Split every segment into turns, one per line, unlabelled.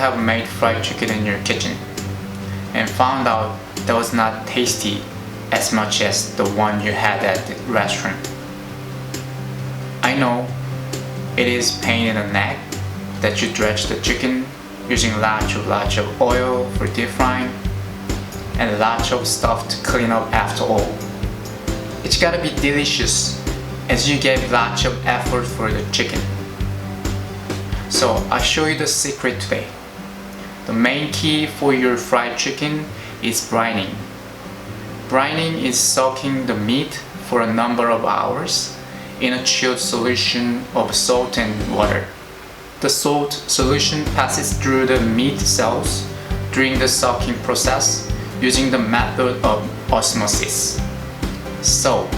have made fried chicken in your kitchen and found out that was not tasty as much as the one you had at the restaurant. I know it is pain in the neck that you dredge the chicken using lots of oil for deep frying and lots of stuff to clean up after all. It's gotta be delicious as you gave lots of effort for the chicken. So I'll show you the secret today. The main key for your fried chicken is brining. Brining is soaking the meat for a number of hours in a chilled solution of salt and water. The salt solution passes through the meat cells during the soaking process using the method of osmosis. So,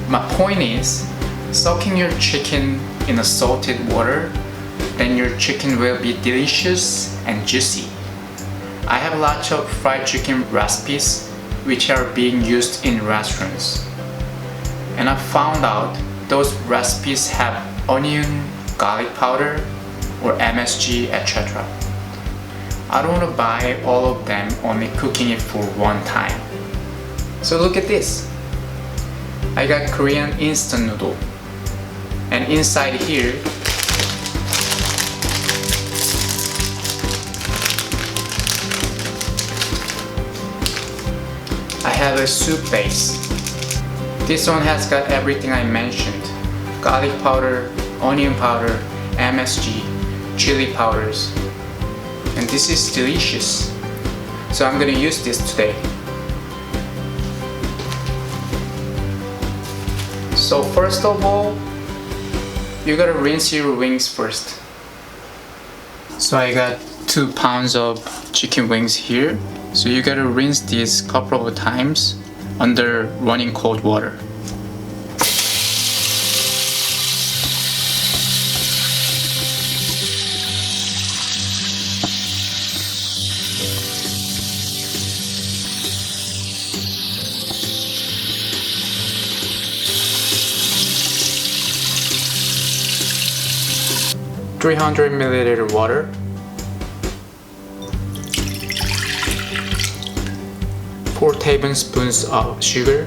my point is, soaking your chicken in a salted water, then your chicken will be delicious and juicy. I have lots of fried chicken recipes which are being used in restaurants. And I found out those recipes have onion, garlic powder, or MSG, etc. I don't want to buy all of them only cooking it for one time. So look at this. I got Korean instant noodle. And inside here, I have a soup base. This one has got everything I mentioned. Garlic powder, onion powder, MSG, chili powders. And this is delicious. So I'm gonna use this today. So first of all, you gotta rinse your wings first. So I got 2 pounds of chicken wings here. So you gotta rinse these a couple of times under running cold water. (300 milliliter water), 4 tablespoons of sugar,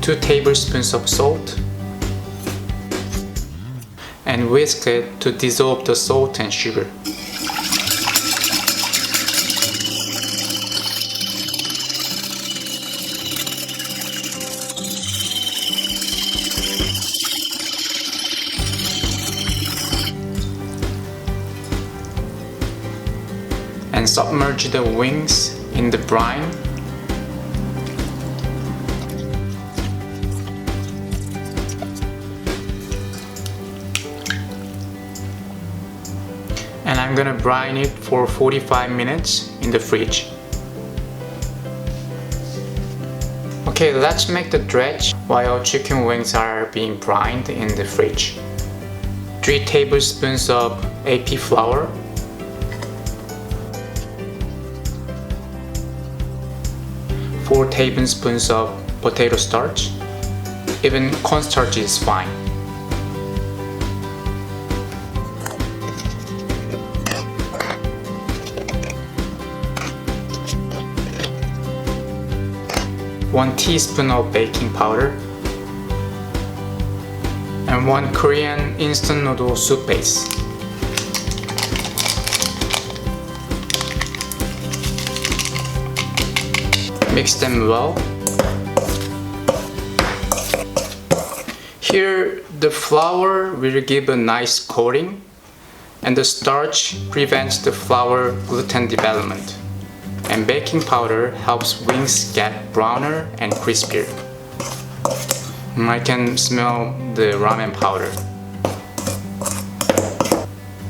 2 tablespoons of salt, and whisk it to dissolve the salt and sugar. And submerge the wings in the brine. And I'm gonna brine it for 45 minutes in the fridge. Okay, let's make the dredge while chicken wings are being brined in the fridge. 3 tablespoons of AP flour, 4 tablespoons of potato starch. Even cornstarch is fine. One teaspoon of baking powder and 1 Korean instant noodle soup base. Mix them well. Here, the flour will give a nice coating, and the starch prevents the flour gluten development. And baking powder helps wings get browner and crispier. I can smell the ramen powder.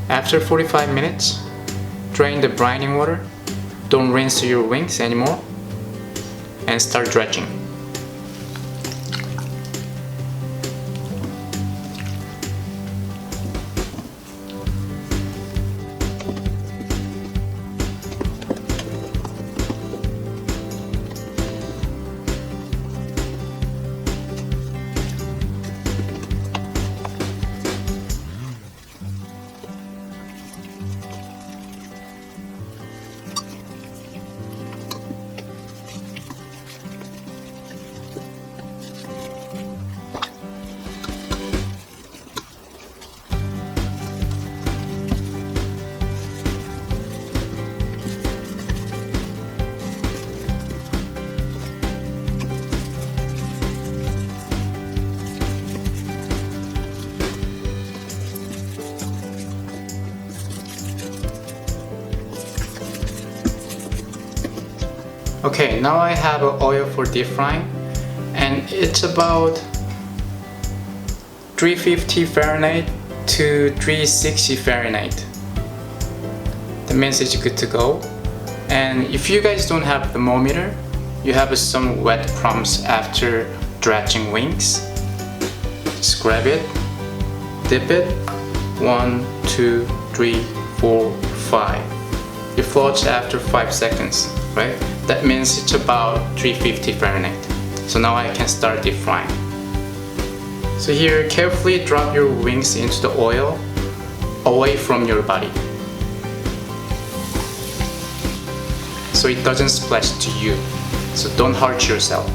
After 45 minutes, drain the brining water. Don't rinse your wings anymore. And start dredging. Okay, now I have oil for deep frying, and it's about 350 Fahrenheit to 360 Fahrenheit. That means it's good to go. And if you guys don't have the thermometer, you have some wet crumbs after dredging wings. Just grab it, dip it, 1, 2, 3, 4, 5. It floats after 5 seconds, right? That means it's about 350 Fahrenheit. So now I can start deep frying. So here, carefully drop your wings into the oil away from your body, so it doesn't splash to you. So don't hurt yourself.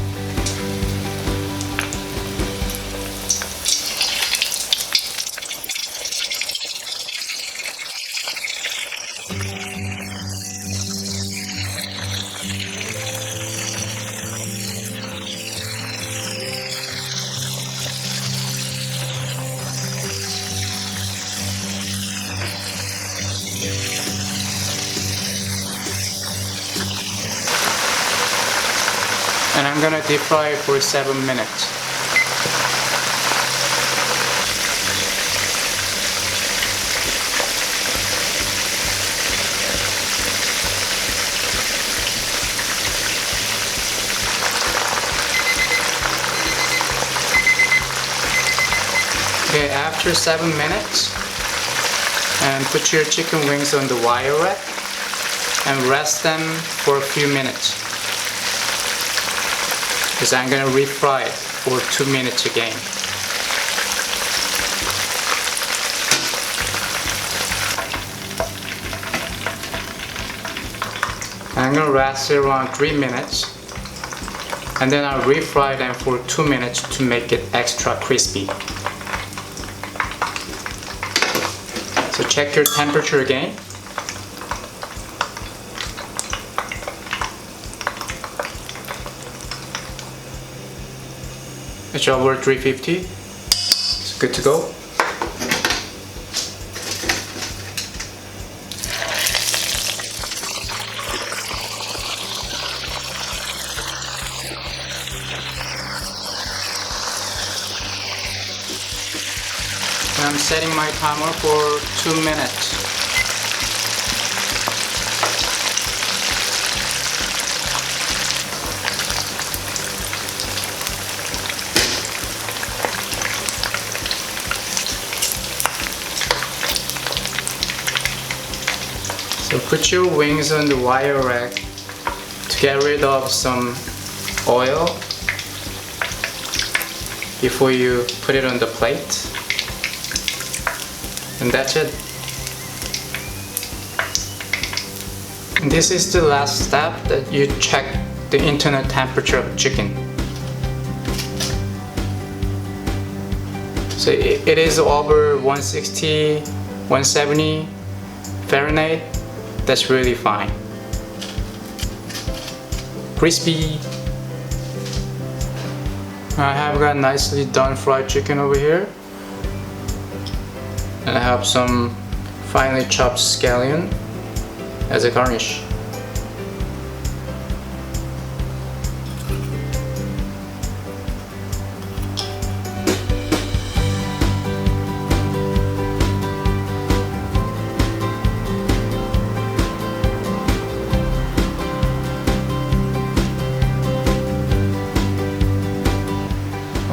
And I'm gonna deep fry it for 7 minutes. Okay, after 7 minutes, and put your chicken wings on the wire rack and rest them for a few minutes, because I'm gonna refry it for 2 minutes again. I'm gonna rest it around 3 minutes, and then I'll refry them for 2 minutes to make it extra crispy. So check your temperature again. It's over 350. It's good to go. And I'm setting my timer for 2 minutes. So put your wings on the wire rack to get rid of some oil before you put it on the plate. And that's it. And this is the last step, that you check the internal temperature of chicken. So it is over 160, 170 Fahrenheit. That's really fine. Crispy. I have got nicely done fried chicken over here. And I have some finely chopped scallion as a garnish.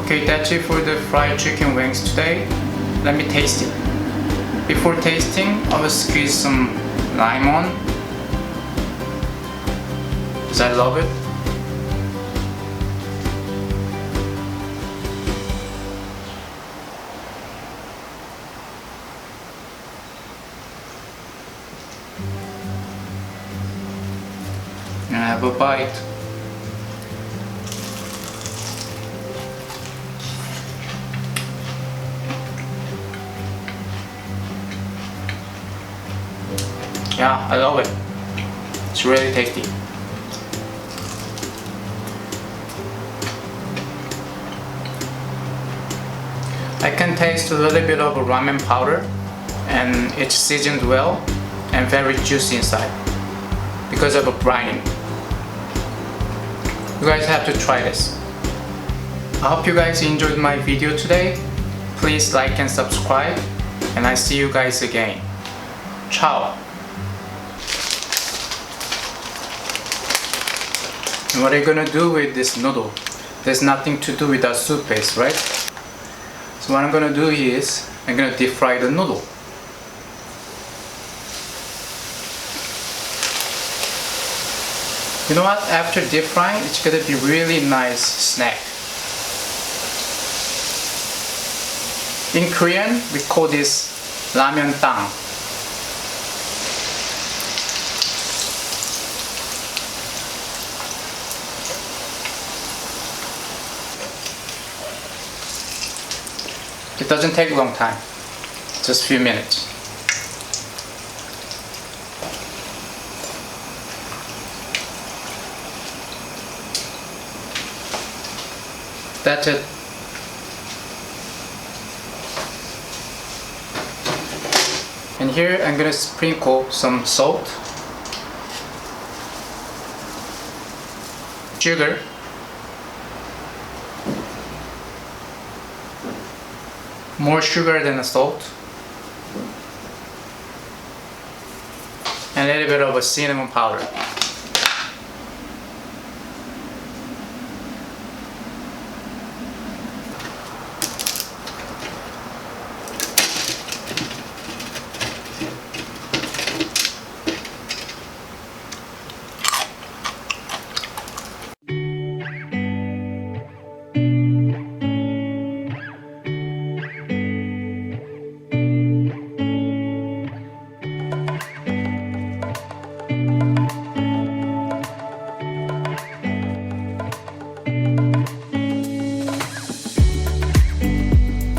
Okay, that's it for the fried chicken wings today. Let me taste it. Before tasting, I will squeeze some lime on, because I love it. And I have a bite. Yeah, I love it. It's really tasty. I can taste a little bit of ramen powder, and it's seasoned well and very juicy inside because of a brine. You guys have to try this. I hope you guys enjoyed my video today. Please like and subscribe, and I see you guys again. Ciao. And what are you gonna do with this noodle? There's nothing to do with that soup base, right? So what I'm gonna do is I'm gonna deep fry the noodle. You know what? After deep frying, it's gonna be really nice snack. In Korean, we call this ramyun tang. It doesn't take a long time, just a few minutes. That's it. And here I'm gonna sprinkle some salt, sugar, more sugar than the salt, and a little bit of a cinnamon powder.